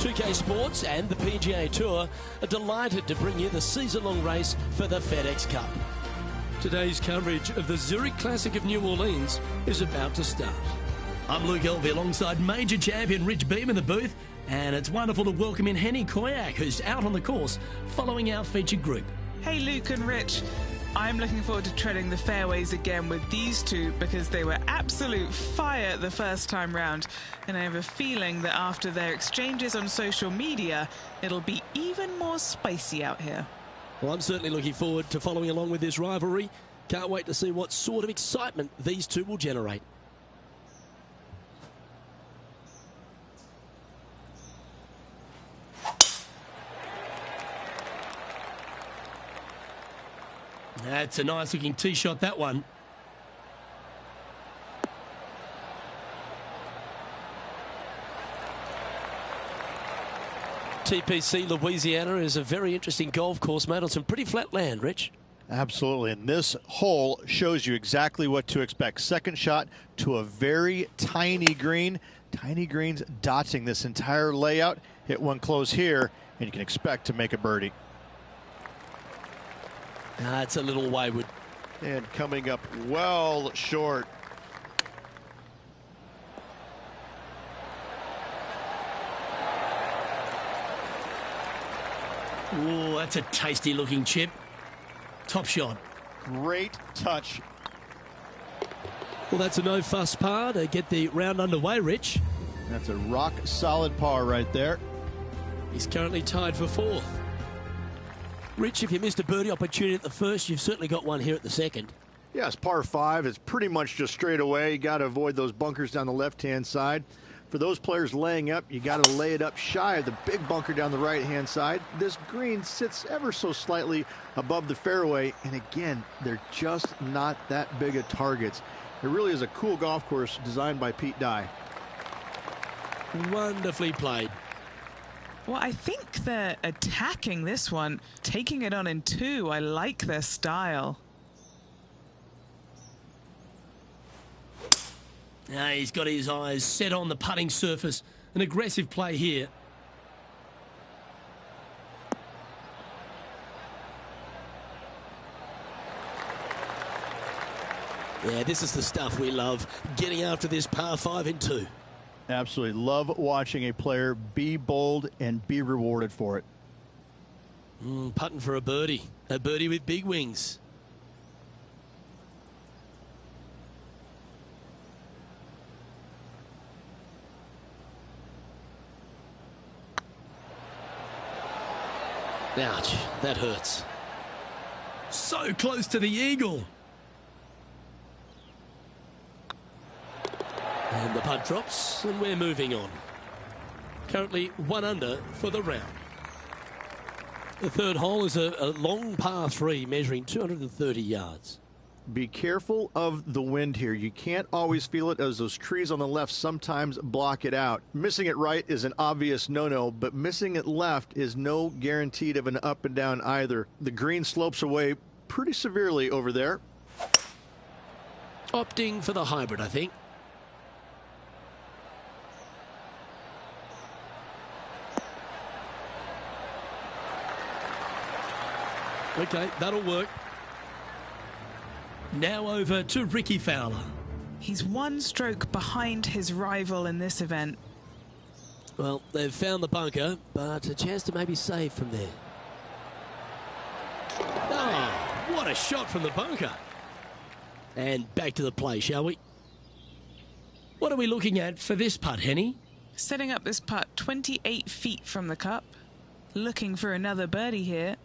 2K Sports and the PGA Tour are delighted to bring you the season-long race for the FedEx Cup. Today's coverage of the Zurich Classic of New Orleans is about to start. I'm Luke Elvey alongside major champion Rich Beem in the booth, and it's wonderful to welcome in Henny Koyak, who's out on the course following our featured group. Hey Luke and Rich, I'm looking forward to treading the fairways again with these two because they were absolute fire the first time round, and I have a feeling that after their exchanges on social media, it'll be even more spicy out here. Well, I'm certainly looking forward to following along with this rivalry. Can't wait to see what sort of excitement these two will generate. That's a nice looking tee shot, that one. TPC Louisiana is a very interesting golf course made on some pretty flat land, Rich. Absolutely, and this hole shows you exactly what to expect. Second shot to a very tiny green. Tiny greens dotting this entire layout. Hit one close here, and you can expect to make a birdie. It's a little wayward. And coming up well short. Oh, that's a tasty looking chip. Top shot. Great touch. Well, that's a no-fuss par to get the round underway, Rich. That's a rock-solid par right there. He's currently tied for fourth. Rich, if you missed a birdie opportunity at the first, you've certainly got one here at the second. Yes, par 5 is pretty much just straight away. You got to avoid those bunkers down the left-hand side. For those players laying up, you got to lay it up shy of the big bunker down the right-hand side. This green sits ever so slightly above the fairway, and again, they're just not that big of targets. It really is a cool golf course designed by Pete Dye. Wonderfully played. Well, I think they're attacking this one, taking it on in two. I like their style. He's got his eyes set on the putting surface. An aggressive play here. Yeah, this is the stuff we love, getting after this par 5 in 2. Absolutely love watching a player be bold and be rewarded for it. Putting for a birdie with big wings. Ouch, that hurts. So close to the eagle. And the putt drops, and we're moving on. Currently 1 under for the round. The third hole is a long par 3 measuring 230 yards. Be careful of the wind here. You can't always feel it, as those trees on the left sometimes block it out. Missing it right is an obvious no-no, but missing it left is no guarantee of an up and down either. The green slopes away pretty severely over there. Opting for the hybrid, I think. Okay, that'll work. Now over to Rickie Fowler. He's 1 stroke behind his rival in this event. Well, they've found the bunker, but a chance to maybe save from there. Oh, what a shot from the bunker. And back to the play, shall we? What are we looking at for this putt, Henny? Setting up this putt 28 feet from the cup. Looking for another birdie here.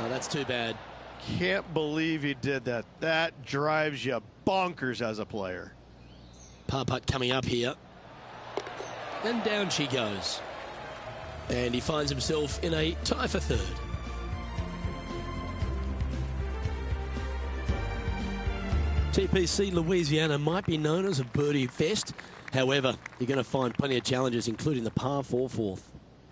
That's too bad. Can't believe he did that. That drives you bonkers as a player. Par putt coming up here. And down she goes. And he finds himself in a tie for third. TPC Louisiana might be known as a birdie fest. However, you're going to find plenty of challenges, including the par 4 fourth.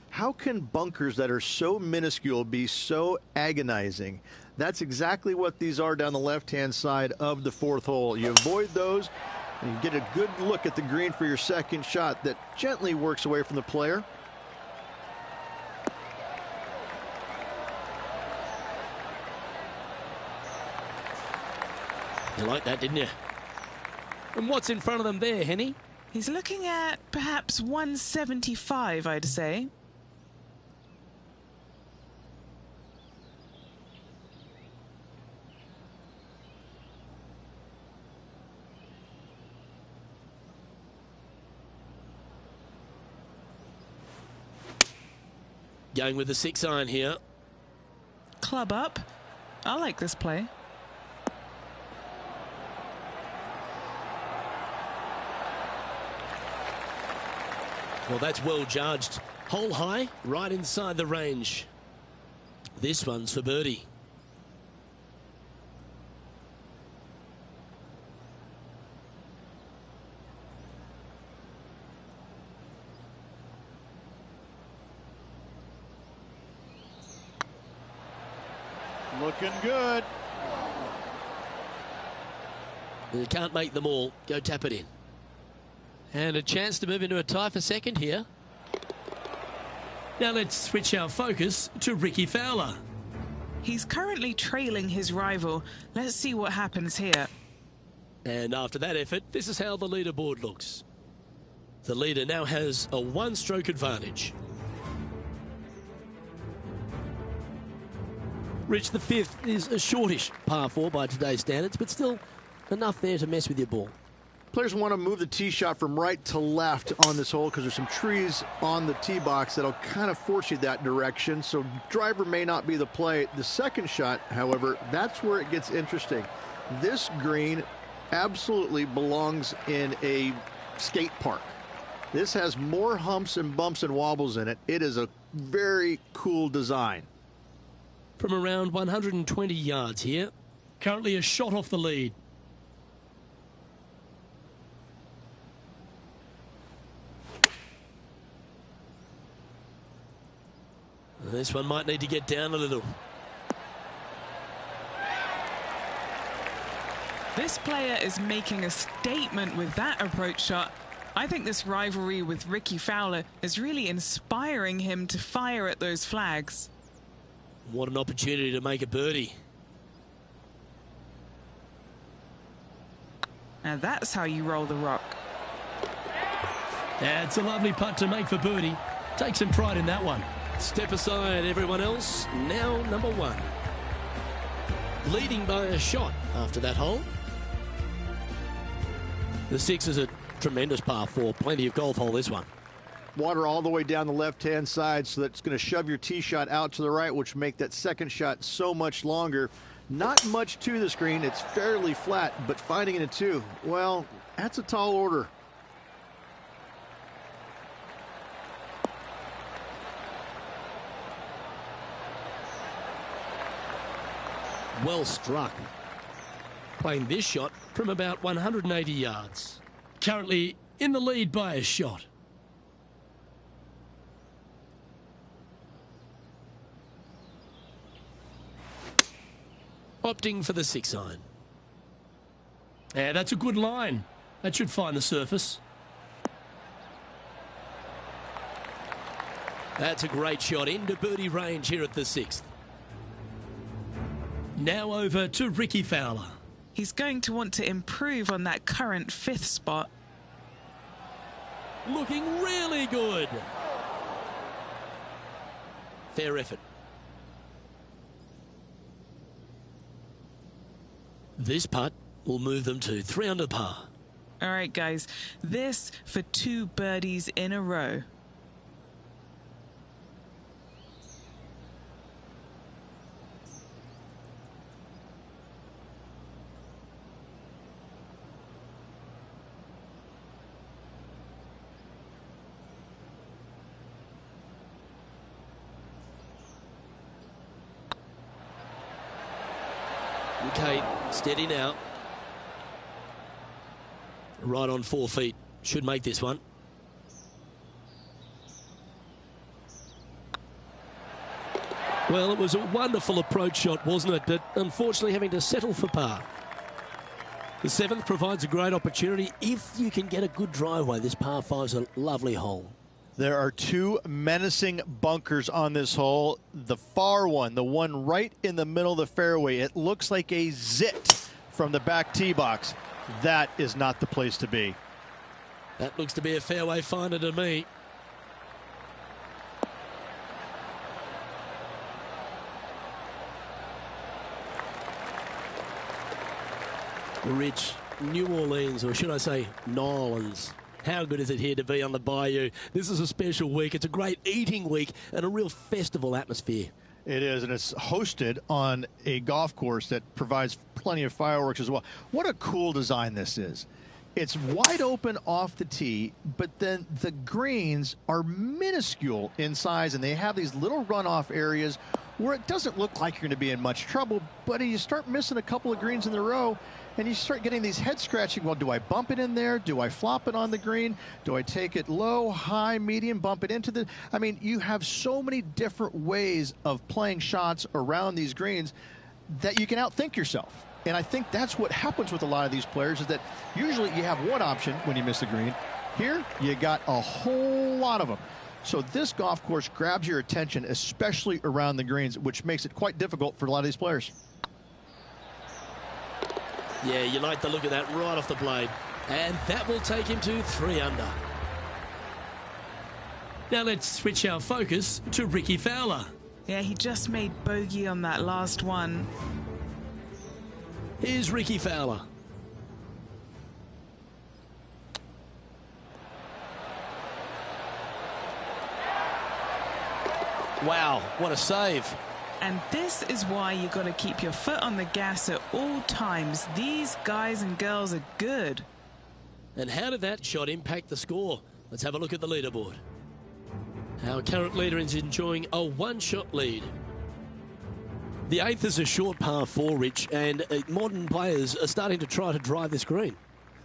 How can bunkers that are so minuscule be so agonizing? That's exactly what these are down the left-hand side of the 4th hole. You avoid those, and you get a good look at the green for your second shot that gently works away from the player. You like that, didn't you? And what's in front of them there, Henny? He's looking at perhaps 175, I'd say. Going with the 6-iron here. Club up. I like this play. Well, that's well judged. Hole high, right inside the range. This one's for birdie. Looking good. You can't make them all. Go tap it in. And a chance to move into a tie for second here. Now let's switch our focus to Rickie Fowler. He's currently trailing his rival. Let's see what happens here. And after that effort, this is how the leaderboard looks. The leader now has a 1-stroke advantage. Rich, the 5th is a shortish par 4 by today's standards, but still enough there to mess with your ball. Players want to move the tee shot from right to left on this hole because there's some trees on the tee box that'll kind of force you that direction, so driver may not be the play. The second shot, however, that's where it gets interesting. This green absolutely belongs in a skate park. This has more humps and bumps and wobbles in it. It is a very cool design. From around 120 yards here. Currently a shot off the lead. This one might need to get down a little. This player is making a statement with that approach shot. I think this rivalry with Rickie Fowler is really inspiring him to fire at those flags. What an opportunity to make a birdie. Now that's how you roll the rock. That's a lovely putt to make for birdie. Take some pride in that one. Step aside, everyone else. Now number 1. Leading by a shot after that hole. The 6 is a tremendous par 4. Plenty of golf hole, this one. Water all the way down the left-hand side, so that's going to shove your tee shot out to the right, which will make that second shot so much longer. Not much to the screen. It's fairly flat, but finding it a 2, well, that's a tall order. Well struck. Playing this shot from about 180 yards. Currently in the lead by a shot. Opting for the 6 iron. Yeah, that's a good line. That should find the surface. That's a great shot into birdie range here at the 6th. Now over to Rickie Fowler. He's going to want to improve on that current 5th spot. Looking really good. Fair effort. This putt will move them to 3 under par. All right, guys, this for 2 birdies in a row. Okay, steady now. Right on 4 feet. Should make this one. Well, it was a wonderful approach shot, wasn't it? But unfortunately having to settle for par. The 7th provides a great opportunity. If you can get a good driveway, this par 5's a lovely hole. There are 2 menacing bunkers on this hole. The far one, the one right in the middle of the fairway, it looks like a zit from the back tee box. That is not the place to be. That looks to be a fairway finder to me. Rich, New Orleans, or should I say New Orleans. How good is it here to be on the Bayou? This is a special week. It's a great eating week and a real festival atmosphere. It is, and it's hosted on a golf course that provides plenty of fireworks as well. What a cool design this is. It's wide open off the tee, but then the greens are minuscule in size, and they have these little runoff areas where it doesn't look like you're going to be in much trouble, but you start missing a couple of greens in a row, and you start getting these head scratching. Well, do I bump it in there? Do I flop it on the green? Do I take it low, high, medium, bump it into the... I mean, you have so many different ways of playing shots around these greens that you can outthink yourself. And I think that's what happens with a lot of these players, is that usually you have one option when you miss the green. Here, you got a whole lot of them. So this golf course grabs your attention, especially around the greens, which makes it quite difficult for a lot of these players. Yeah, you like the look of that right off the blade. And that will take him to 3 under. Now let's switch our focus to Rickie Fowler. Yeah, he just made bogey on that last one. Here's Rickie Fowler. Wow, what a save. And this is why you got to keep your foot on the gas at all times. These guys and girls are good. And how did that shot impact the score? Let's have a look at the leaderboard. Our current leader is enjoying a 1-shot lead. The 8th is a short par 4, Rich, and modern players are starting to try to drive this green.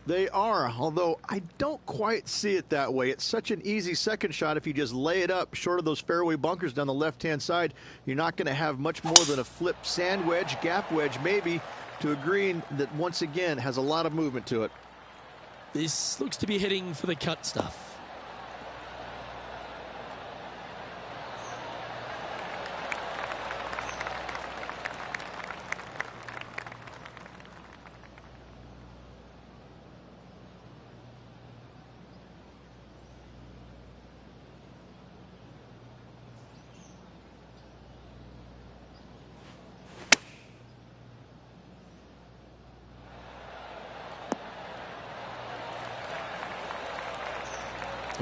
They are, although I don't quite see it that way. It's such an easy second shot. If you just lay it up short of those fairway bunkers down the left-hand side, you're not going to have much more than a flip sand wedge, gap wedge maybe, to a green that once again has a lot of movement to it. This looks to be heading for the cut stuff.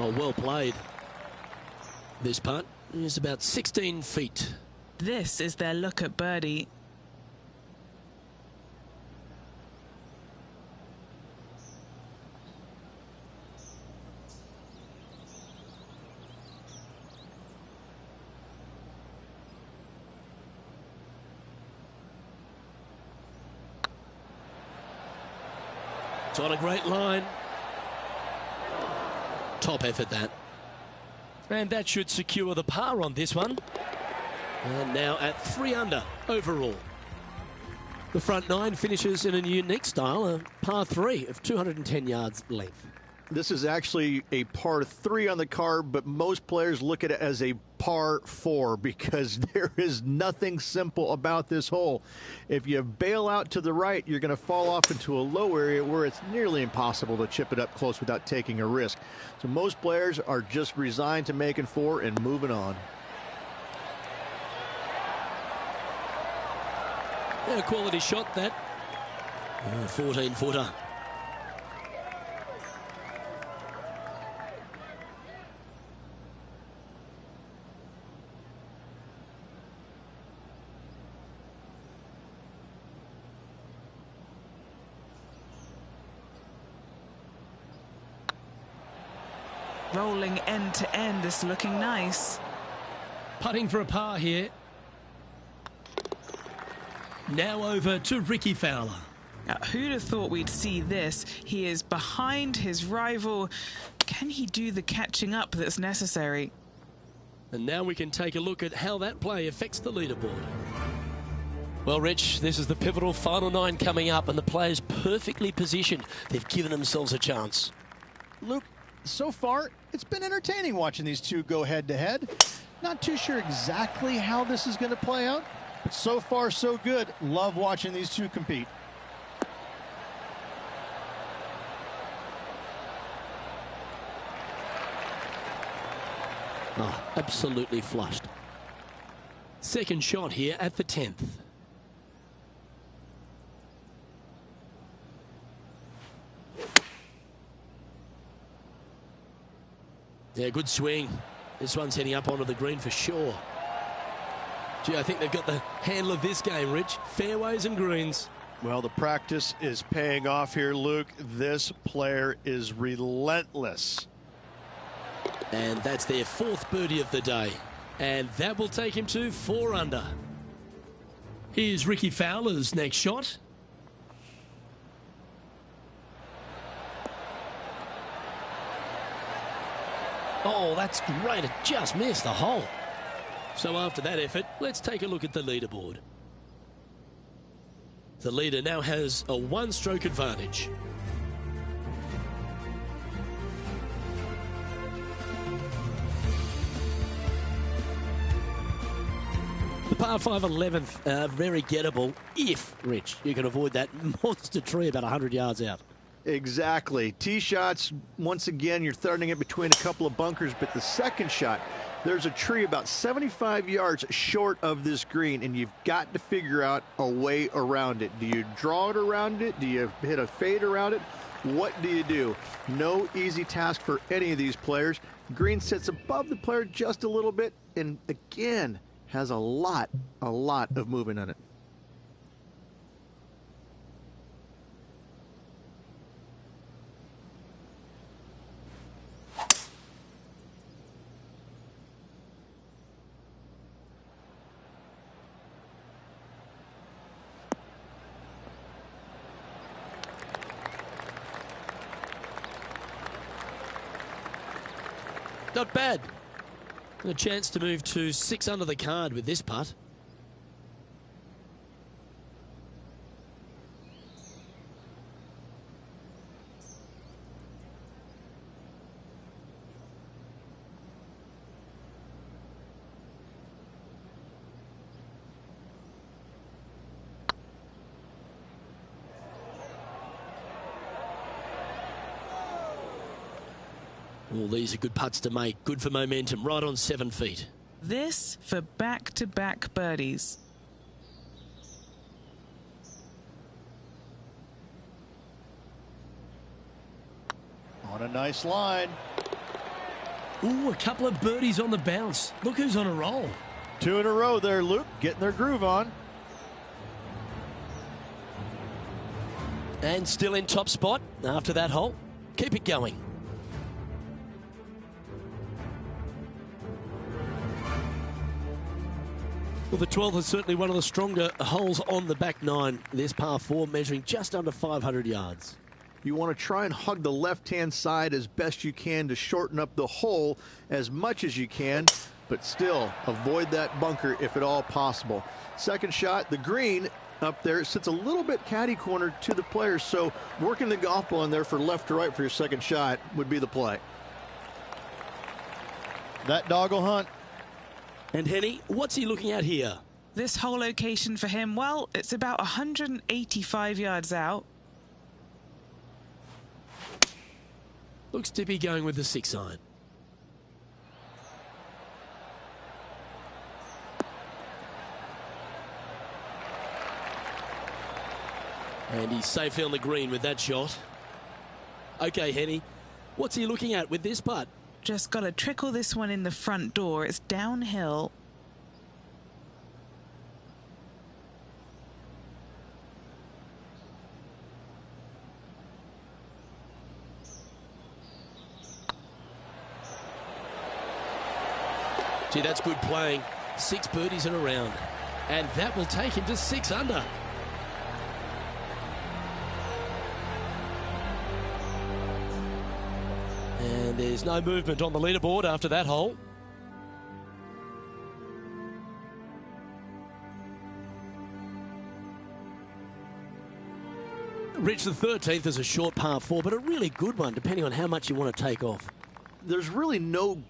Oh, well played. This putt is about 16 feet. This is their look at birdie. It's on a great line. Top effort, that. And that should secure the par on this one. And now at 3 under overall. The front 9 finishes in a unique style, a par 3 of 210 yards length. This is actually a par 3 on the card, but most players look at it as a par 4 because there is nothing simple about this hole. If you bail out to the right, you're going to fall off into a low area where it's nearly impossible to chip it up close without taking a risk. So most players are just resigned to making 4 and moving on. Yeah, quality shot, that. 14-footer. Rolling end to end, this looking nice. Putting for a par here. Now over to Rickie Fowler. Now, who'd have thought we'd see this? He is behind his rival. Can he do the catching up that's necessary? And now we can take a look at how that play affects the leaderboard. Well, Rich, this is the pivotal final 9 coming up, and the players perfectly positioned. They've given themselves a chance. Luke, so far, it's been entertaining watching these two go head-to-head. Not too sure exactly how this is going to play out, but so far, so good. Love watching these two compete. Oh, absolutely flushed. Second shot here at the 10th. Yeah, good swing. This one's heading up onto the green for sure. Gee, I think they've got the handle of this game, Rich. Fairways and greens. Well, the practice is paying off here, Luke. This player is relentless. And that's their 4th birdie of the day. And that will take him to 4 under. Here's Rickie Fowler's next shot. Oh, that's great. It just missed the hole. So after that effort, let's take a look at the leaderboard. The leader now has a 1-stroke advantage. The par 5 11th, very gettable if, Rich, you can avoid that monster tree about 100 yards out. Exactly. Tee shots, once again, you're threading it between a couple of bunkers, but the second shot, there's a tree about 75 yards short of this green, and you've got to figure out a way around it. Do you draw it around it? Do you hit a fade around it? What do you do? No easy task for any of these players. Green sits above the player just a little bit, and again, has a lot of movement on it. Not bad. A chance to move to 6 under the card with this putt. All these are good putts to make. Good for momentum. Right on 7 feet. This for back-to-back birdies. On a nice line. Ooh, a couple of birdies on the bounce. Look who's on a roll. 2 in a row there, Luke, getting their groove on. And still in top spot after that hole. Keep it going. Well, the 12th is certainly one of the stronger holes on the back nine. This par 4 measuring just under 500 yards. You want to try and hug the left-hand side as best you can to shorten up the hole as much as you can, but still avoid that bunker if at all possible. Second shot, the green up there sits a little bit caddy cornered to the players, so working the golf ball in there for left to right for your second shot would be the play. That dog will hunt. And Henny, what's he looking at here? This whole location for him, well, it's about 185 yards out. Looks to be going with the 6-iron. And he's safely on the green with that shot. Okay, Henny, what's he looking at with this putt? Just got to trickle this one in the front door. It's downhill. Gee, that's good playing. 6 birdies in a round. And that will take him to 6 under. And there's no movement on the leaderboard after that hole. Rich, the 13th is a short par 4, but a really good one, depending on how much you want to take off. There's really no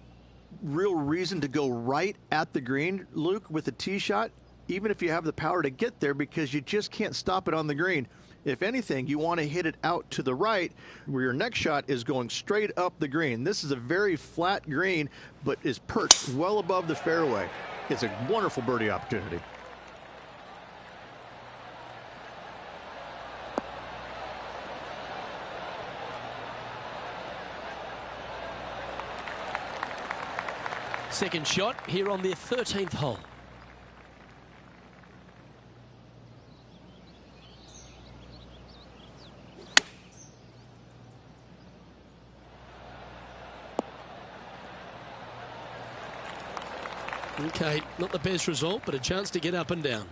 real reason to go right at the green, Luke, with a tee shot, even if you have the power to get there, because you just can't stop it on the green. If anything, you want to hit it out to the right, where your next shot is going straight up the green. This is a very flat green, but is perched well above the fairway. It's a wonderful birdie opportunity. Second shot here on their 13th hole. Okay, not the best result, but a chance to get up and down.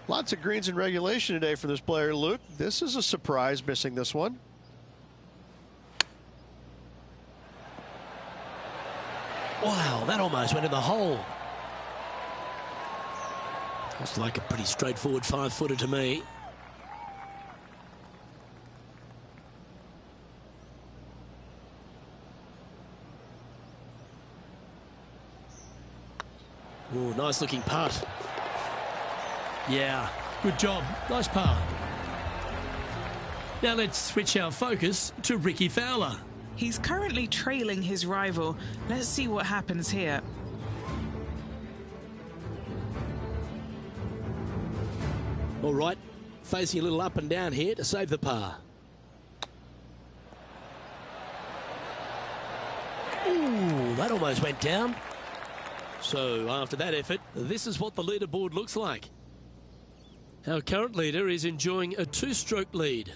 Lots of greens in regulation today for this player, Luke. This is a surprise, missing this one. Wow, that almost went in the hole. Looks like a pretty straightforward 5-footer to me. Oh, nice looking putt. Yeah, good job. Nice par. Now let's switch our focus to Rickie Fowler. He's currently trailing his rival. Let's see what happens here. All right, facing a little up and down here to save the par. Ooh, that almost went down. So after that effort, this is what the leaderboard looks like. Our current leader is enjoying a 2-stroke lead.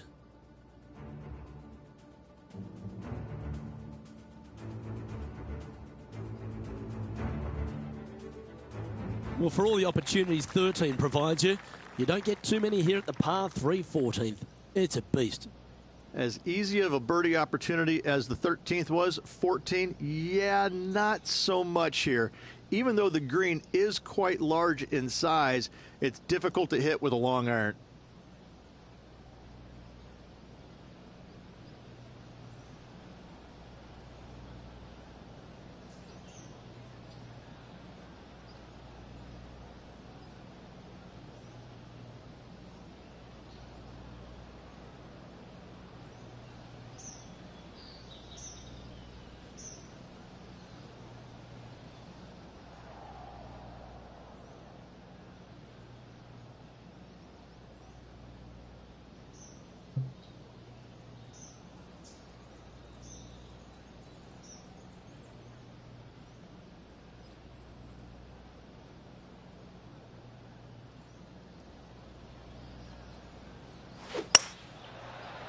Well, for all the opportunities 13 provides you, you don't get too many here at the par 3 14th. It's a beast. As easy of a birdie opportunity as the 13th was, 14, yeah, not so much here. Even though the green is quite large in size, it's difficult to hit with a long iron.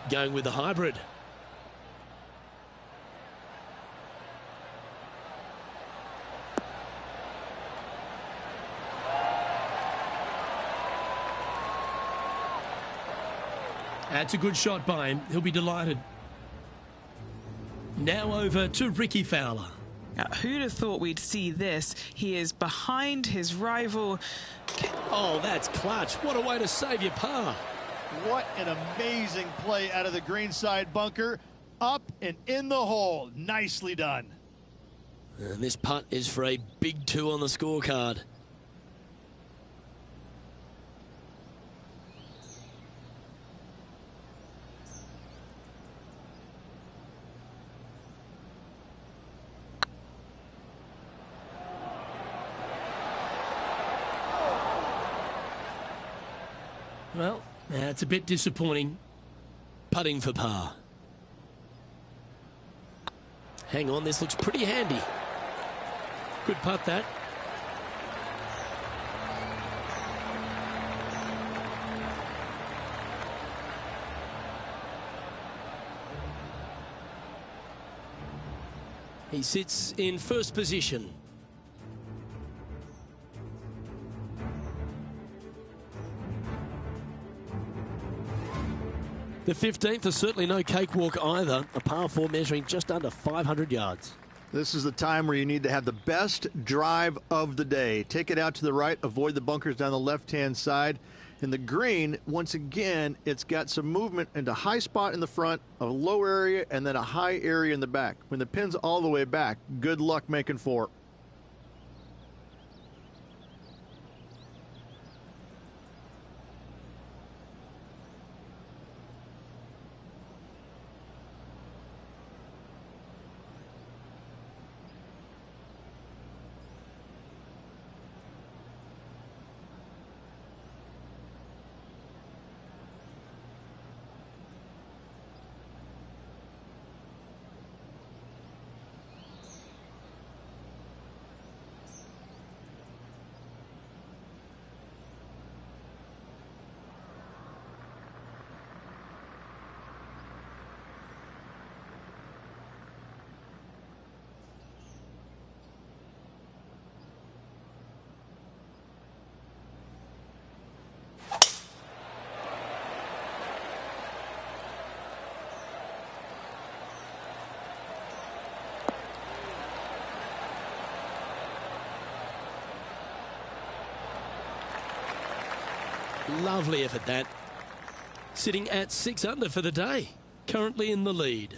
Going with the hybrid. That's a good shot by him. He'll be delighted. Now over to Ricky Fowler. Now, who'd have thought we'd see this? He is behind his rival. Oh, that's clutch. What a way to save your par. What an amazing play out of the greenside bunker. Up and in the hole. Nicely done. And this putt is for a big 2 on the scorecard. Well, that's a bit disappointing. Putting for par. Hang on, this looks pretty handy. Good putt, that. He sits in first position. The 15th is certainly no cakewalk either. A par 4 measuring just under 500 yards. This is the time where you need to have the best drive of the day. Take it out to the right, avoid the bunkers down the left-hand side. In the green, once again, it's got some movement into a high spot in the front, a low area, and then a high area in the back. When the pin's all the way back, good luck making 4. Lovely effort, that. Sitting at 6 under for the day. Currently in the lead.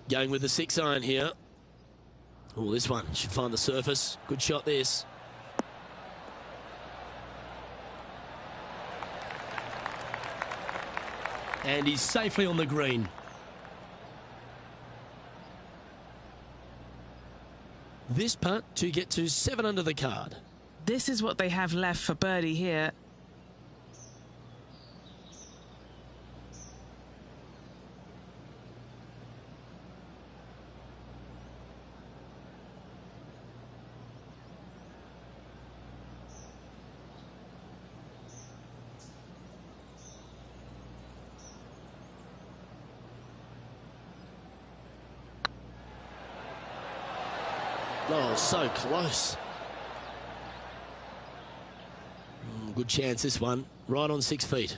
Going with the 6-iron here. Oh, this one should find the surface. Good shot, this. And he's safely on the green. This putt to get to 7 under the card. This is what they have left for birdie here. Oh, so close. Good chance, this one. Right on 6 feet.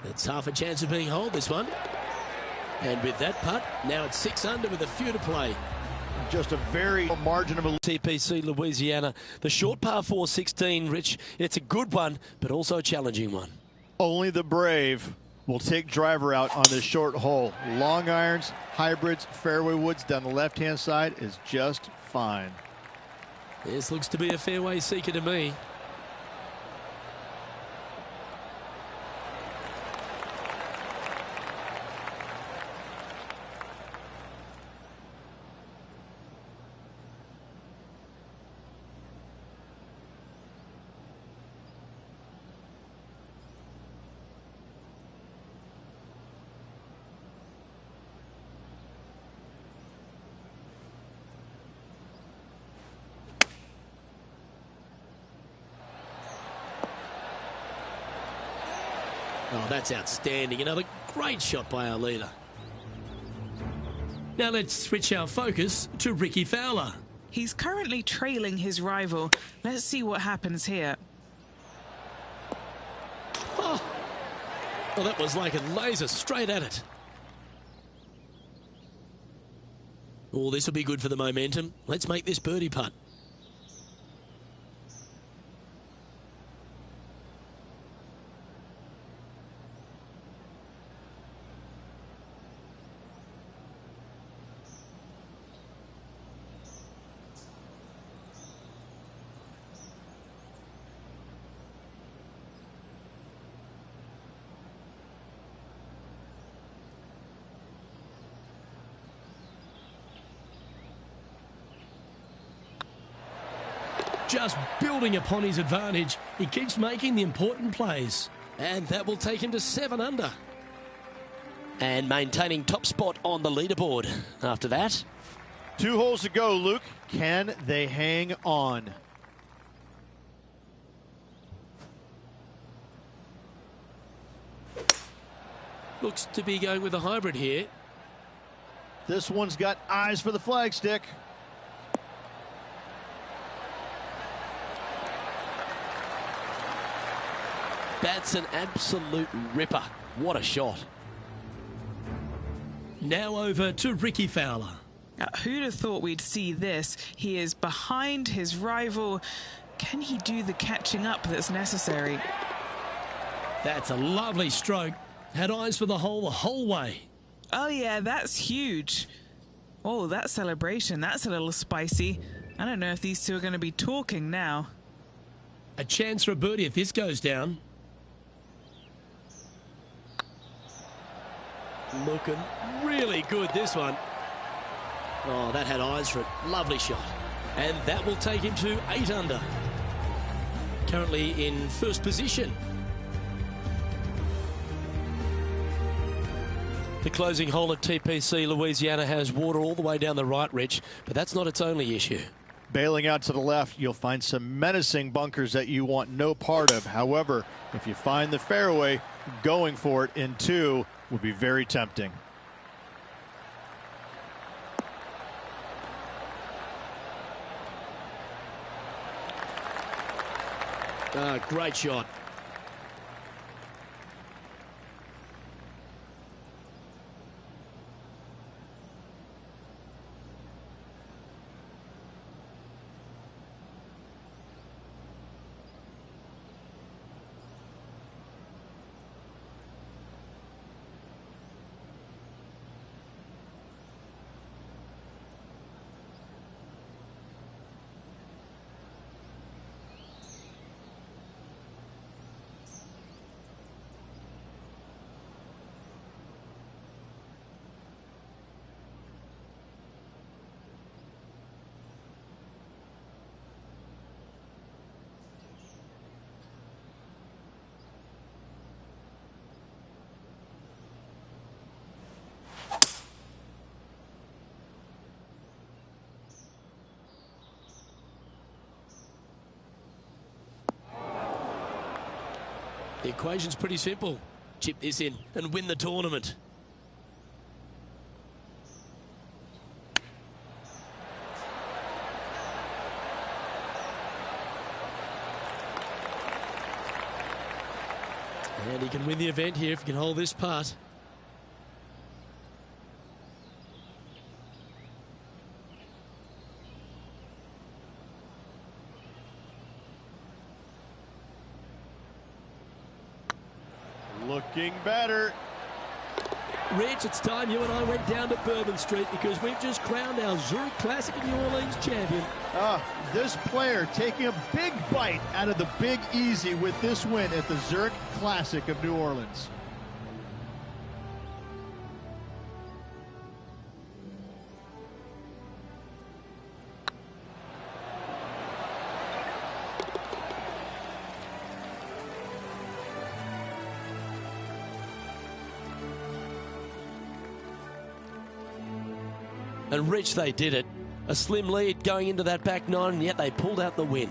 It's half a chance of being holed, this one. And with that putt, now it's 6 under with a few to play. Just a very margin of a TPC Louisiana. The short par 4 16, Rich. It's a good one, but also a challenging one. Only the brave will take driver out on this short hole. Long irons, hybrids, fairway woods down the left-hand side is just fine. This looks to be a fairway seeker to me. Oh, that's outstanding. Another great shot by our leader. Now let's switch our focus to Rickie Fowler. He's currently trailing his rival. Let's see what happens here. Oh, well, that was like a laser straight at it. Oh, this will be good for the momentum. Let's make this birdie putt. Just building upon his advantage, he keeps making the important plays. And that will take him to 7 under. And maintaining top spot on the leaderboard after that. 2 holes to go, Luke. Can they hang on? Looks to be going with a hybrid here. This one's got eyes for the flagstick. That's an absolute ripper. What a shot. Now over to Rickie Fowler. Who'd have thought we'd see this? He is behind his rival. Can he do the catching up that's necessary? That's a lovely stroke. Had eyes for the whole way. Oh yeah, that's huge. Oh, that celebration, that's a little spicy. I don't know if these two are going to be talking now. A chance for a birdie if this goes down. Looking really good, this one. Oh, that had eyes for it. Lovely shot. And that will take him to 8 under. Currently in first position. The closing hole at TPC Louisiana has water all the way down the right, Rich, but that's not its only issue. Bailing out to the left, you'll find some menacing bunkers that you want no part of. However, if you find the fairway, going for it in 2 would be very tempting. Great shot. The equation's pretty simple. Chip this in and win the tournament. And he can win the event here if he can hold this part. Looking better. Rich, it's time you and I went down to Bourbon Street because we've just crowned our Zurich Classic of New Orleans champion. This player taking a big bite out of the Big Easy with this win at the Zurich Classic of New Orleans. And Rich, they did it. A slim lead going into that back nine, and yet they pulled out the win.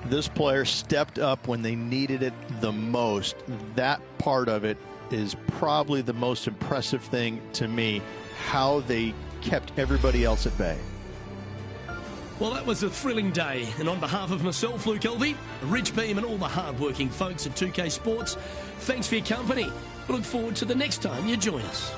This player stepped up when they needed it the most. That part of it is probably the most impressive thing to me, how they kept everybody else at bay. Well, that was a thrilling day, and on behalf of myself, Luke Elvey, Rich Beem and all the hard-working folks at 2K Sports, thanks for your company. We look forward to the next time you join us.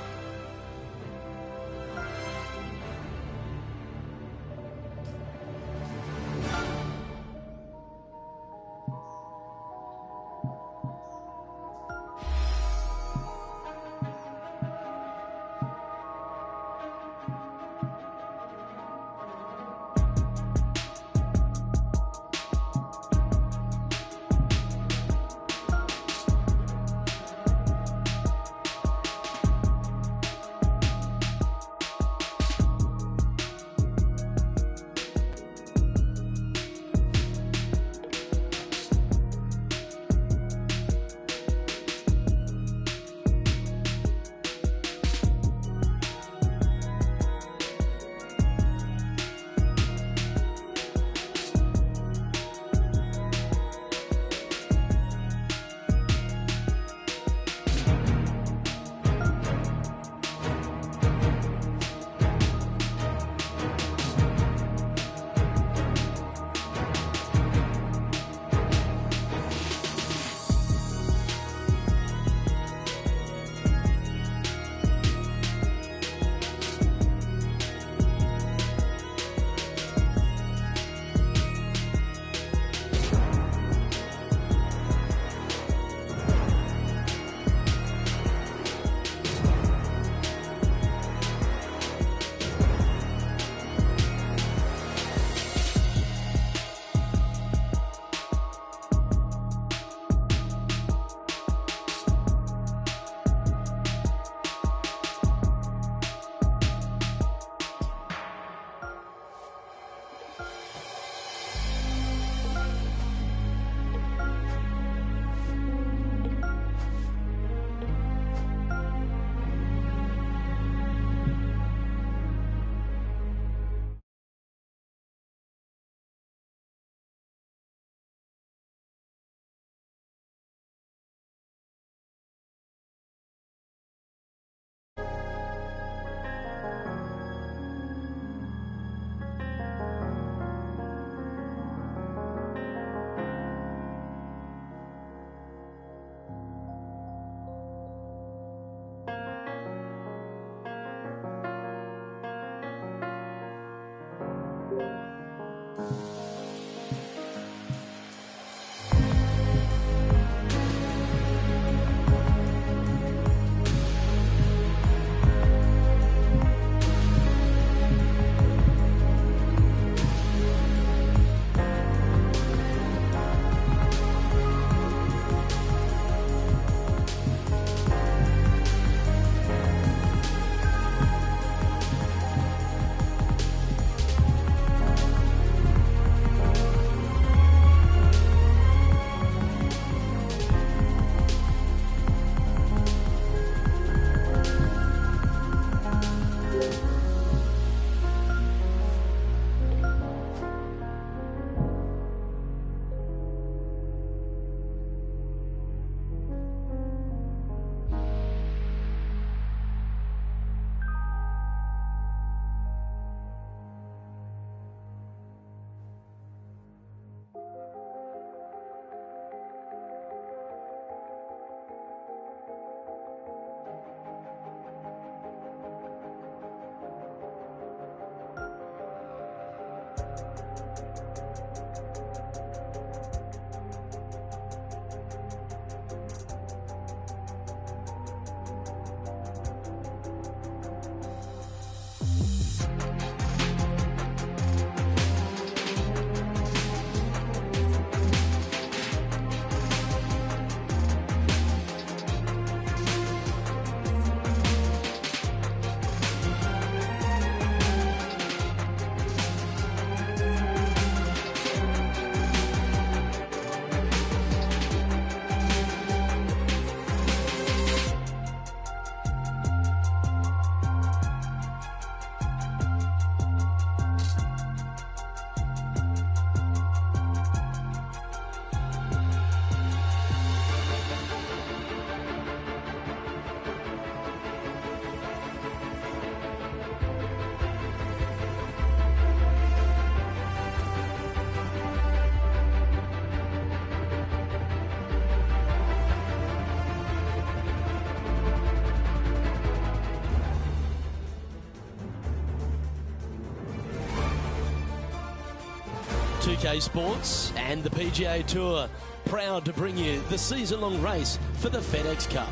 2K Sports and the PGA Tour proud to bring you the season-long race for the FedEx Cup.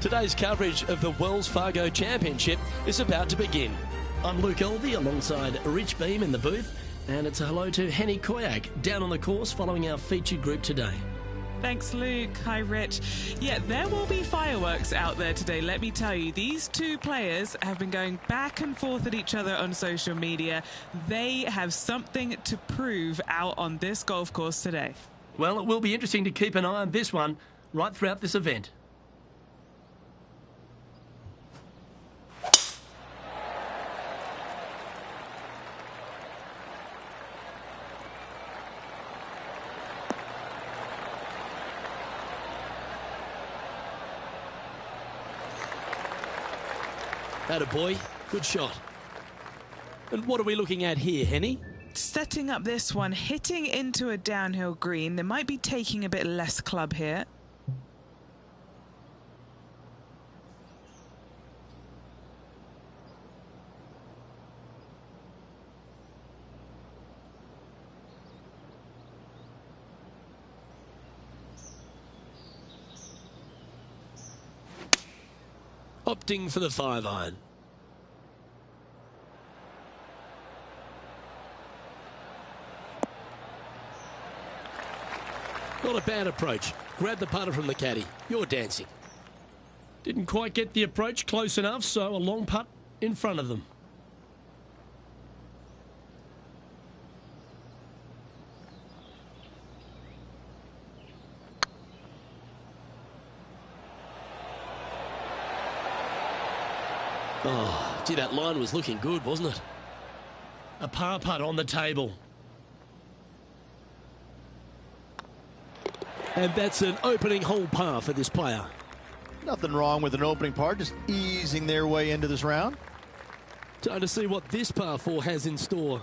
Today's coverage of the Wells Fargo Championship is about to begin. I'm Luke Elvey alongside Rich Beem in the booth, and it's a hello to Henny Koyak down on the course following our featured group today. Thanks, Luke. Hi, Rich. Yeah, there will be fireworks out there today, let me tell you. These two players have been going back and forth at each other on social media. They have something to prove out on this golf course today. Well, it will be interesting to keep an eye on this one right throughout this event. Attaboy, good shot. And what are we looking at here, Henny? Setting up this one, hitting into a downhill green. They might be taking a bit less club here. Opting for the 5-iron. Not a bad approach. Grab the putter from the caddy. You're dancing. Didn't quite get the approach close enough, so a long putt in front of them. Oh, gee, that line was looking good, wasn't it? A par putt on the table. And that's an opening hole par for this player. Nothing wrong with an opening par, just easing their way into this round. Time to see what this par 4 has in store.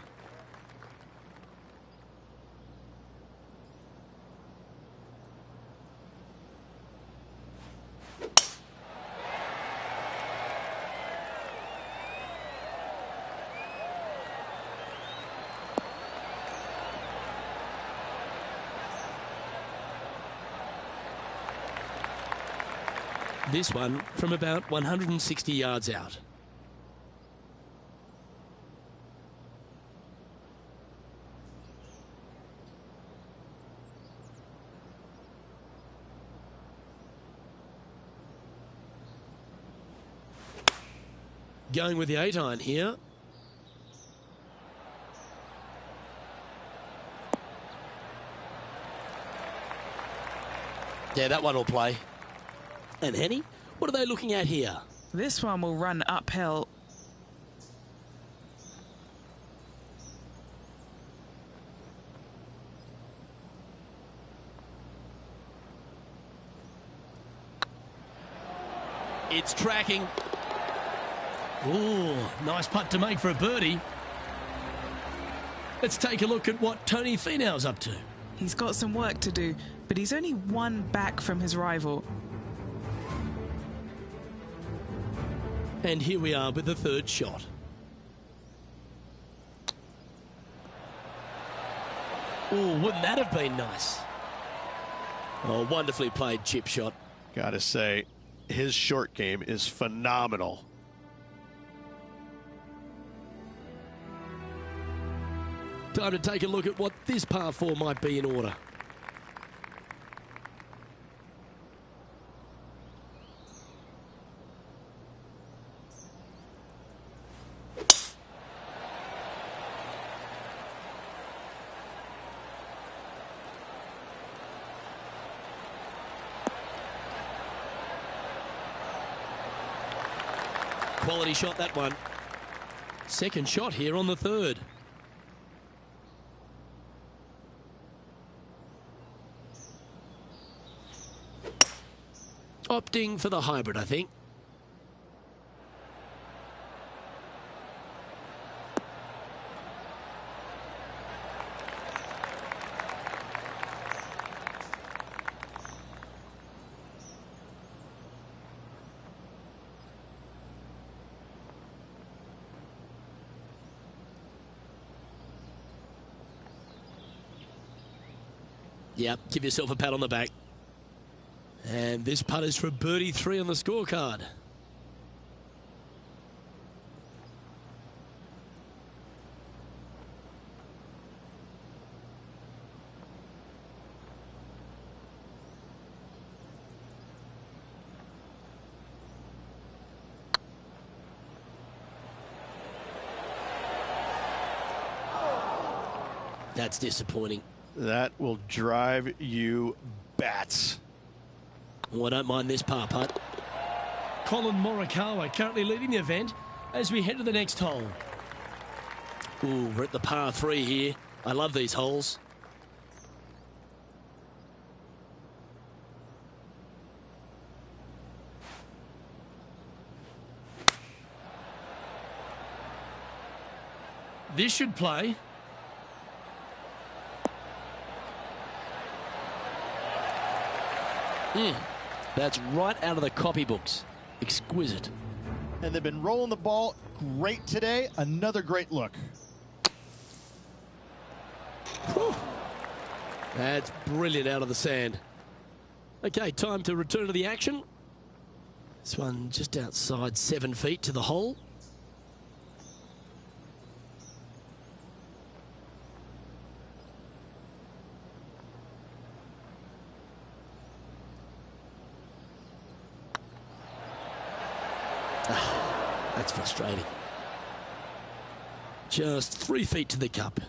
This one from about 160 yards out. Going with the 8-iron here. Yeah, that one will play. And Henny, what are they looking at here? This one will run uphill. It's tracking. Ooh, nice putt to make for a birdie. Let's take a look at what Tony Finau's up to. He's got some work to do, but he's only one back from his rival. And here we are with the third shot. Oh, wouldn't that have been nice? Oh, wonderfully played chip shot. Gotta say, his short game is phenomenal. Time to take a look at what this par 4 might be in order. Quality shot, that one. Second shot here on the third. Opting for the hybrid, I think. Yep, give yourself a pat on the back. And this putt is for birdie 3 on the scorecard. That's disappointing. That will drive you bats. Oh, I don't mind this par putt. Colin Morikawa currently leading the event as we head to the next hole. Ooh, we're at the par 3 here. I love these holes. This should play. That's right out of the copybooks. Exquisite. And they've been rolling the ball great today. Another great look. Whew. That's brilliant out of the sand. Okay, time to return to the action. This one just outside 7 feet to the hole. That's frustrating. Just 3 feet to the cup.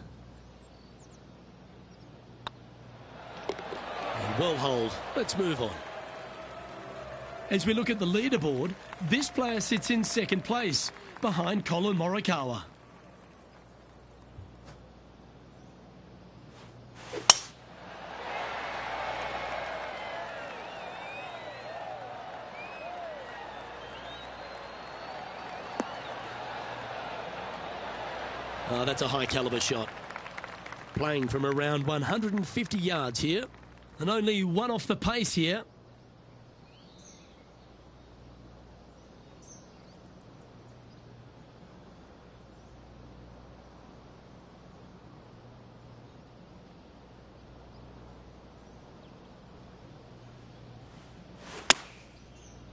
And well holed. Let's move on. As we look at the leaderboard, this player sits in second place behind Colin Morikawa. Oh, that's a high caliber shot. Playing from around 150 yards here. And only one off the pace here.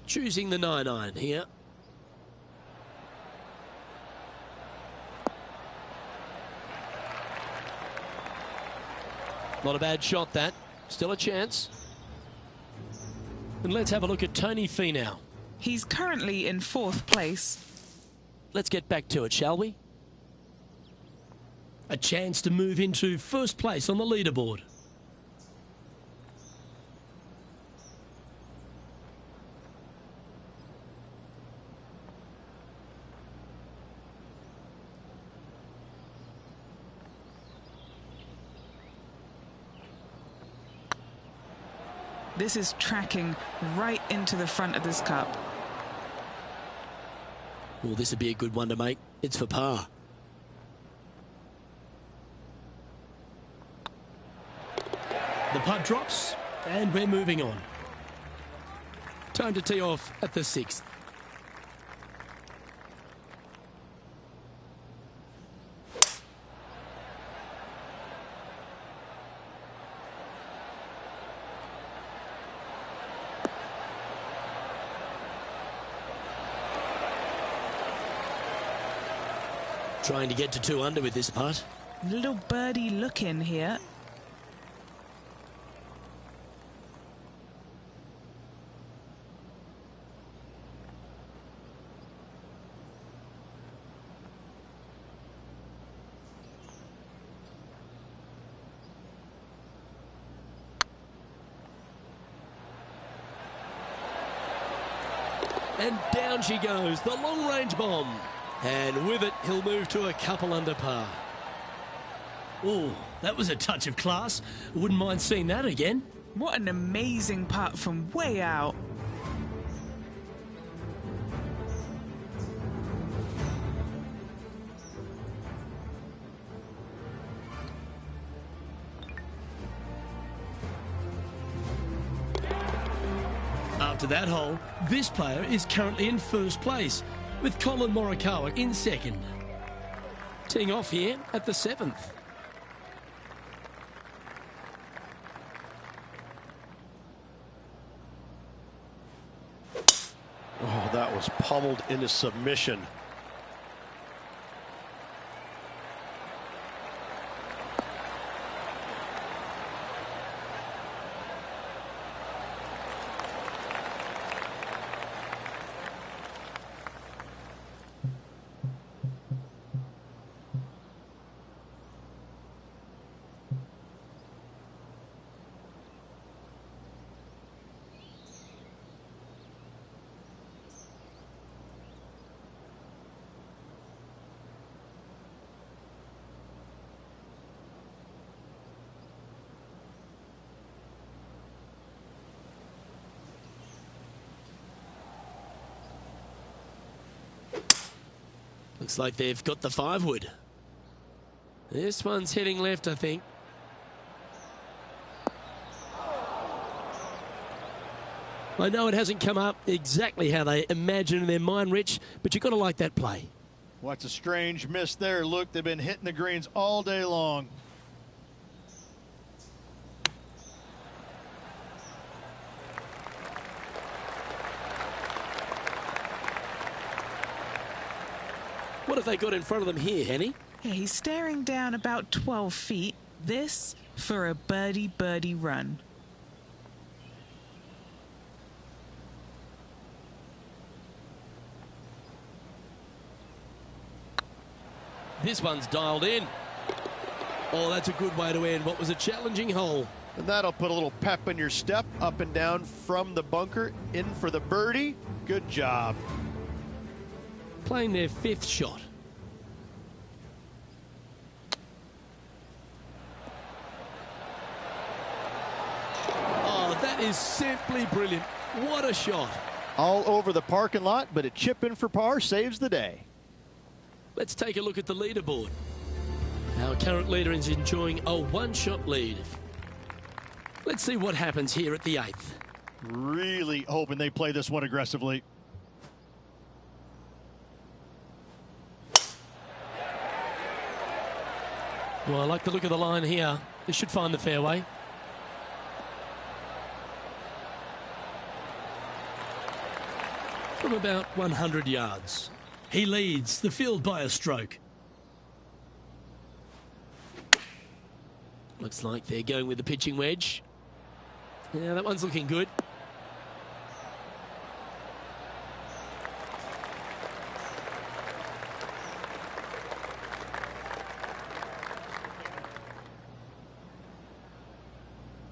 Choosing the 9-iron here. Not a bad shot, that. Still a chance. And let's have a look at Tony Finau. He's currently in 4th place. Let's get back to it, shall we? A chance to move into first place on the leaderboard. This is tracking right into the front of this cup. Well, this would be a good one to make. It's for par. The putt drops, and we're moving on. Time to tee off at the 6th. Trying to get to 2 under with this putt. Little birdie look in here. And down she goes, the long-range bomb. And with it, he'll move to a couple under par. Oh, that was a touch of class. Wouldn't mind seeing that again. What an amazing putt from way out. After that hole, this player is currently in first place, with Colin Morikawa in second. Teeing off here at the 7th. Oh, that was pummeled into submission. Looks like they've got the 5-wood. This one's heading left, I think. I know it hasn't come up exactly how they imagine in their mind, Rich, but you've got to like that play. What's a strange miss there, Luke? They've been hitting the greens all day long. What have they got in front of them here, Henny? Yeah, he's staring down about 12 feet. This for a birdie run. This one's dialed in. Oh, that's a good way to end what was a challenging hole. And that'll put a little pep in your step, up and down from the bunker, in for the birdie. Good job. Playing their 5th shot. Oh, that is simply brilliant. What a shot. All over the parking lot, but a chip in for par saves the day. Let's take a look at the leaderboard. Our current leader is enjoying a 1-shot lead. Let's see what happens here at the 8th. Really hoping they play this one aggressively. Well, I like the look of the line here. They should find the fairway. From about 100 yards. He leads the field by a stroke. Looks like they're going with the pitching wedge. Yeah, that one's looking good.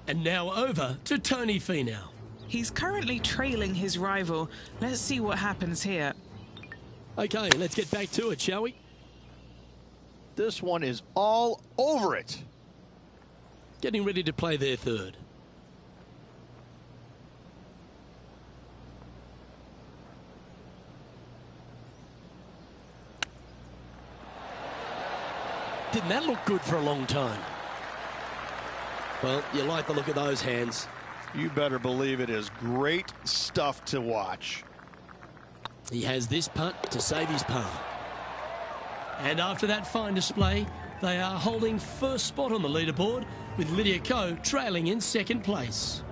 And now over to Tony Finau. He's currently trailing his rival. Let's see what happens here. Okay, let's get back to it, shall we? This one is all over it. Getting ready to play their 3rd. Didn't that look good for a long time? Well, you like the look of those hands. You better believe it is great stuff to watch. He has this putt to save his par. And after that fine display, they are holding first spot on the leaderboard, with Lydia Ko trailing in 2nd place.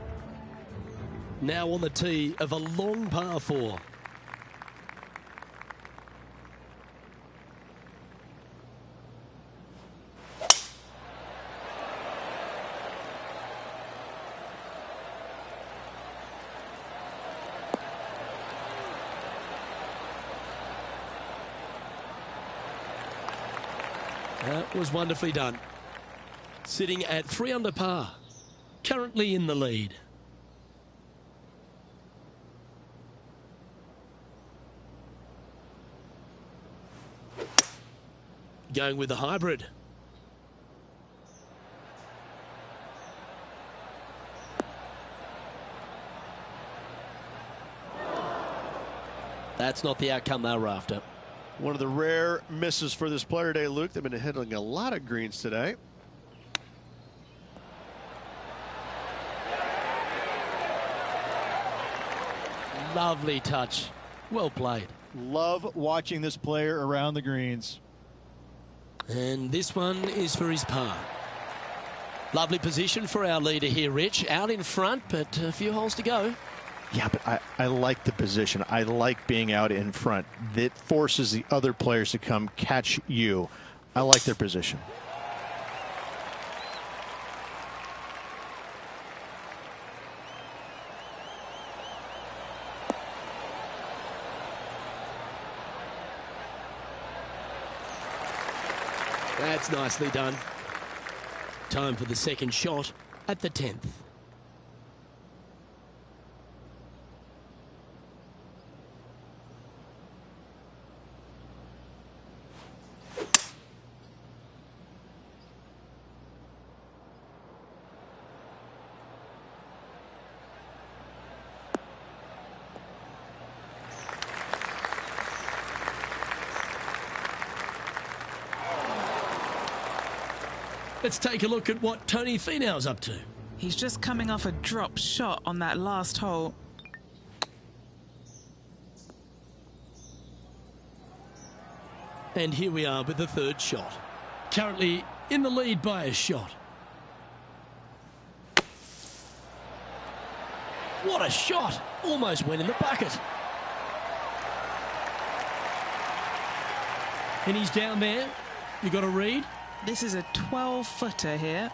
Now on the tee of a long par 4. That was wonderfully done. Sitting at 3 under par. Currently in the lead. Going with the hybrid. That's not the outcome they were after. One of the rare misses for this player today, Luke. They've been hitting a lot of greens today. Lovely touch. Well played. Love watching this player around the greens. And this one is for his par. Lovely position for our leader here, Rich. Out in front, but a few holes to go. Yeah, but I like the position. I like being out in front. That forces the other players to come catch you. I like their position. That's nicely done. Time for the second shot at the 10th. Let's take a look at what Tony Finau's up to. He's just coming off a drop shot on that last hole. And here we are with the third shot. Currently in the lead by a shot. What a shot! Almost went in the bucket. And he's down there. You got a read? This is a 12-footer here.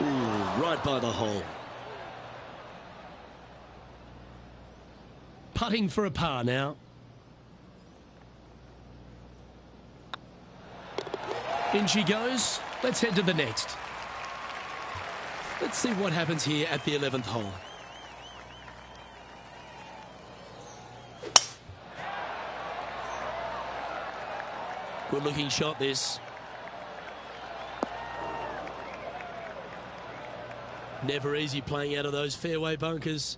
Ooh, right by the hole. Putting for a par now. In she goes. Let's head to the next. Let's see what happens here at the 11th hole. Good looking shot this. Never easy playing out of those fairway bunkers.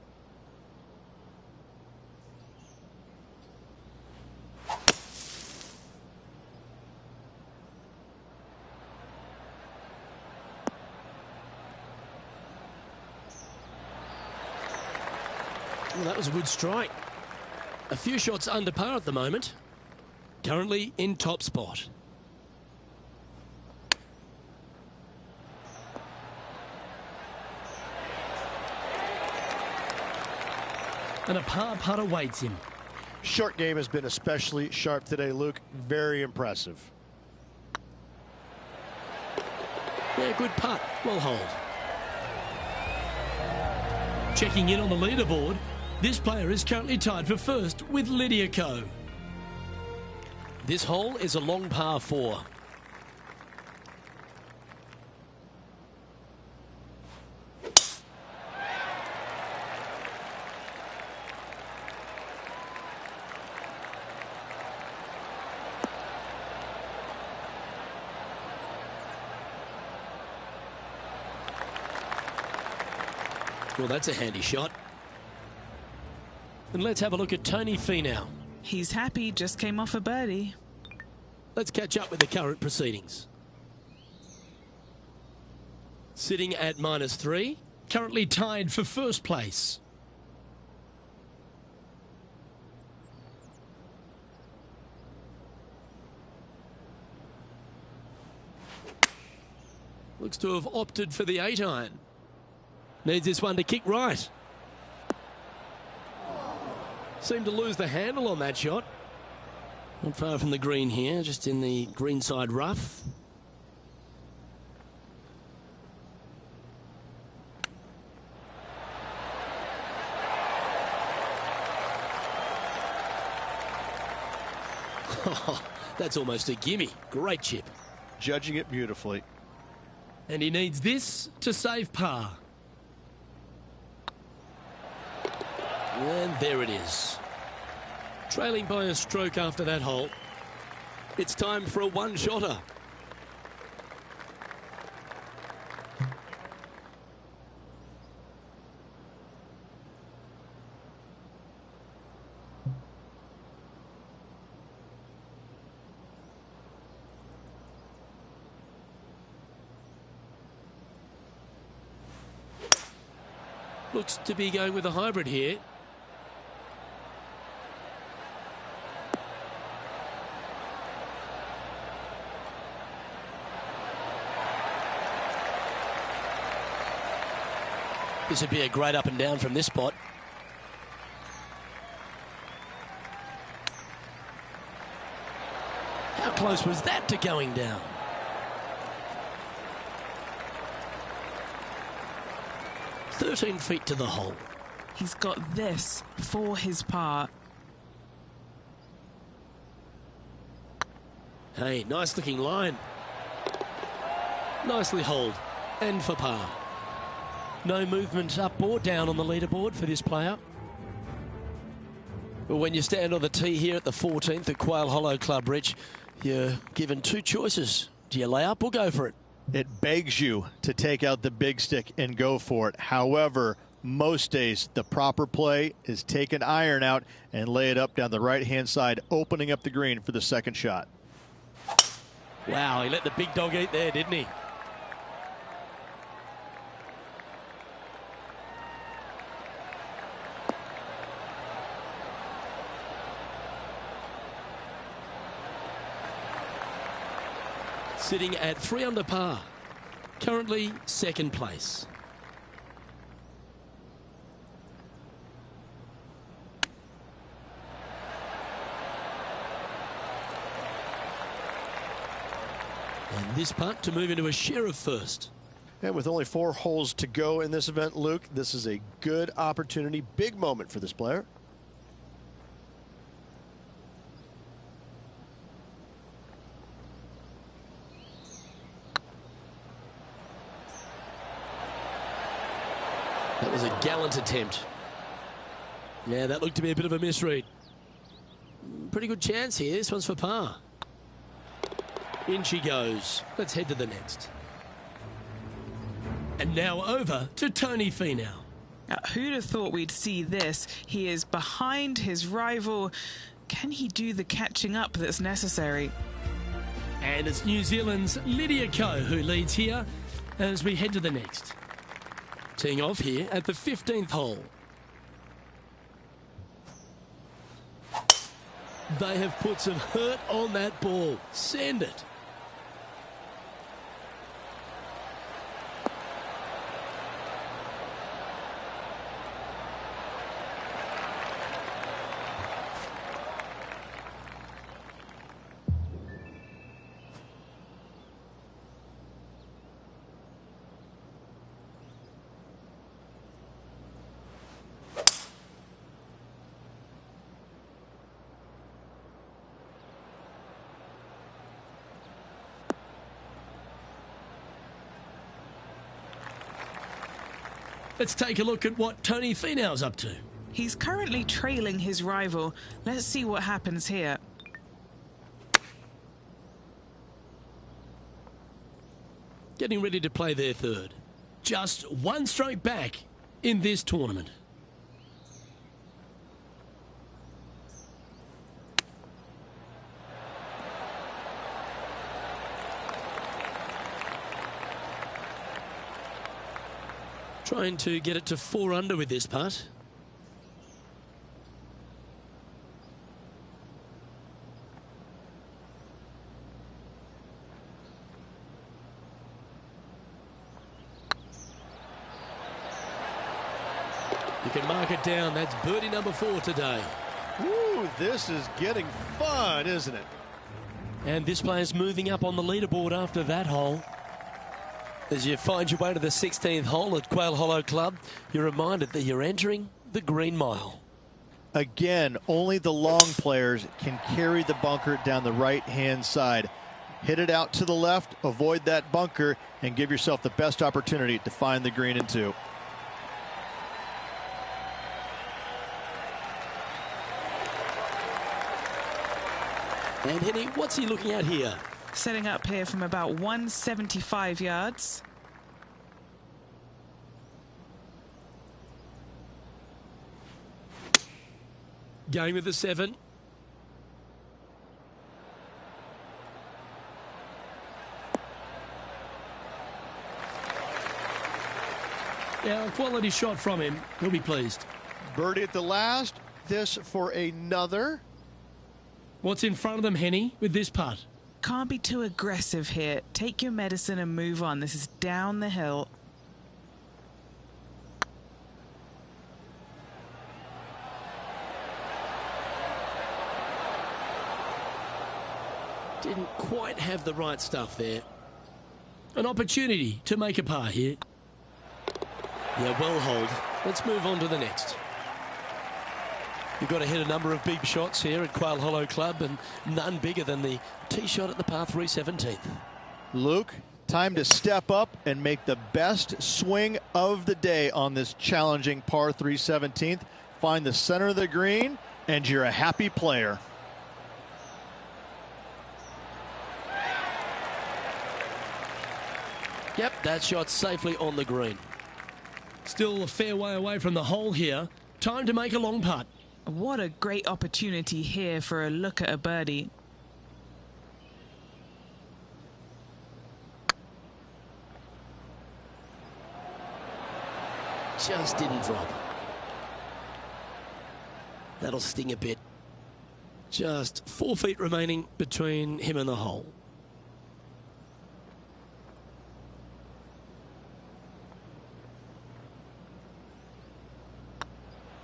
Well, that was a good strike. A few shots under par at the moment. Currently in top spot. And a par putt awaits him. Short game has been especially sharp today, Luke. Very impressive. Yeah, good putt. Well hold. Checking in on the leaderboard, this player is currently tied for first with Lydia Ko. This hole is a long par 4. Well, that's a handy shot. And let's have a look at Tony Finau. He's happy, just came off a birdie. Let's catch up with the current proceedings. Sitting at -3, currently tied for first place. Looks to have opted for the 8-iron. Needs this one to kick right. Seemed to lose the handle on that shot. Not far from the green here, just in the greenside rough. That's almost a gimme. Great chip. Judging it beautifully. And he needs this to save par. And there it is. Trailing by a stroke after that hole. It's time for a one-shotter. Looks to be going with a hybrid here. This would be a great up and down from this spot. How close was that to going down? "13 feet to the hole." He's got this for his par. Hey, nice looking line. Nicely holed. And for par. No movement up or down on the leaderboard for this player. But when you stand on the tee here at the 14th at Quail Hollow Club, Rich, you're given two choices. Do you lay up or go for it? It begs you to take out the big stick and go for it. However, most days the proper play is take an iron out and lay it up down the right-hand side, opening up the green for the second shot. Wow, he let the big dog eat there, didn't he? Sitting at 3 under par. Currently second place. And this putt to move into a share of first. And with only 4 holes to go in this event, Luke, this is a good opportunity, big moment for this player. That was a gallant attempt. Yeah, that looked to be a bit of a misread. Pretty good chance here. This one's for par. In she goes. Let's head to the next. And now over to Tony Finau. Who'd have thought we'd see this? He is behind his rival. Can he do the catching up that's necessary? And it's New Zealand's Lydia Ko who leads here as we head to the next. Teeing off here at the 15th hole. They have put some hurt on that ball. Send it. Let's take a look at what Tony Finau's up to. He's currently trailing his rival. Let's see what happens here. Getting ready to play their third. Just one stroke back in this tournament. Trying to get it to 4 under with this putt. You can mark it down. That's birdie number 4 today. Ooh, this is getting fun, isn't it? And this player's moving up on the leaderboard after that hole. As you find your way to the 16th hole at Quail Hollow Club, you're reminded that you're entering the Green Mile. Again, only the long players can carry the bunker down the right-hand side. Hit it out to the left, avoid that bunker, and give yourself the best opportunity to find the green in 2. And Henny, what's he looking at here? Setting up here from about 175 yards. Going with the 7. Yeah, a quality shot from him. He'll be pleased. Birdie at the last. This for another. What's in front of them, Henny, with this putt? Can't be too aggressive here. Take your medicine and move on. This is down the hill. Didn't quite have the right stuff there. An opportunity to make a par here. Yeah, well hold. Let's move on to the next. You've got to hit a number of big shots here at Quail Hollow Club, and none bigger than the tee shot at the par 3 17th. Luke, time to step up and make the best swing of the day on this challenging par 3 17th. Find the center of the green, and you're a happy player. Yep, that shot safely on the green. Still a fair way away from the hole here. Time to make a long putt. What a great opportunity here for a look at a birdie. Just didn't drop. That'll sting a bit. Just 4 feet remaining between him and the hole.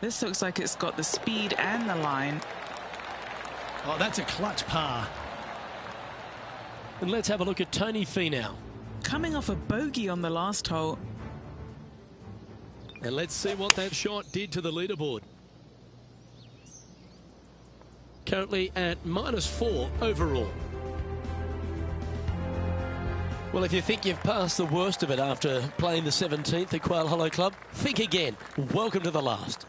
This looks like it's got the speed and the line. Oh, that's a clutch par. And let's have a look at Tony Finau. Coming off a bogey on the last hole. And let's see what that shot did to the leaderboard. Currently at -4 overall. Well, if you think you've passed the worst of it after playing the 17th at Quail Hollow Club, think again. Welcome to the last.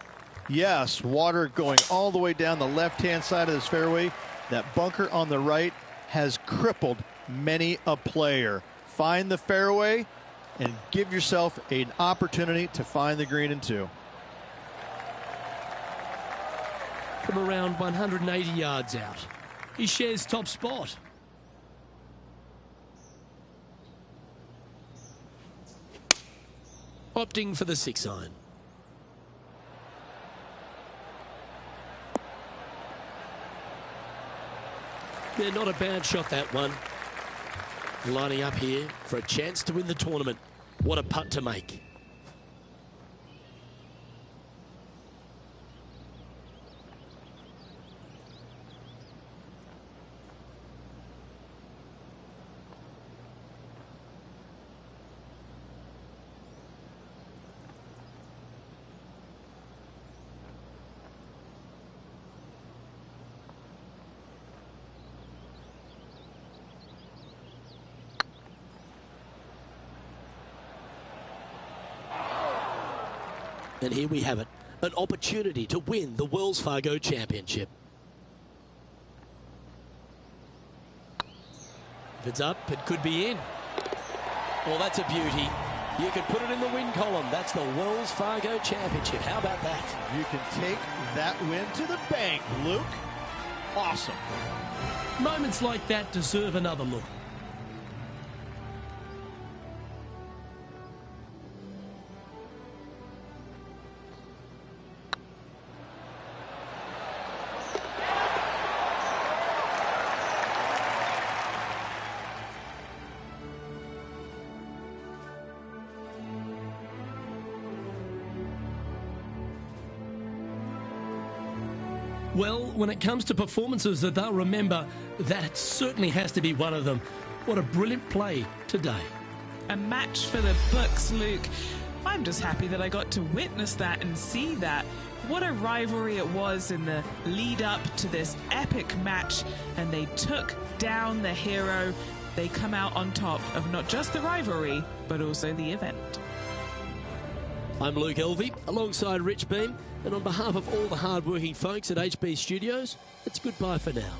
Yes, water going all the way down the left-hand side of this fairway. That bunker on the right has crippled many a player. Find the fairway and give yourself an opportunity to find the green in 2. From around 180 yards out. He shares top spot. Opting for the 6-iron. Yeah, not a bad shot, that one. Lining up here for a chance to win the tournament. What a putt to make. And here we have it, an opportunity to win the Wells Fargo Championship. If it's up, it could be in. Well, that's a beauty. You can put it in the win column. That's the Wells Fargo Championship. How about that? You can take that win to the bank, Luke. Awesome. Moments like that deserve another look. Well, when it comes to performances that they'll remember, that certainly has to be one of them. What a brilliant play today. A match for the books, Luke. I'm just happy that I got to witness that and see that. What a rivalry it was in the lead up to this epic match, and they took down the hero. They come out on top of not just the rivalry, but also the event. I'm Luke Elvey, alongside Rich Beem, and on behalf of all the hard-working folks at HB Studios, it's goodbye for now.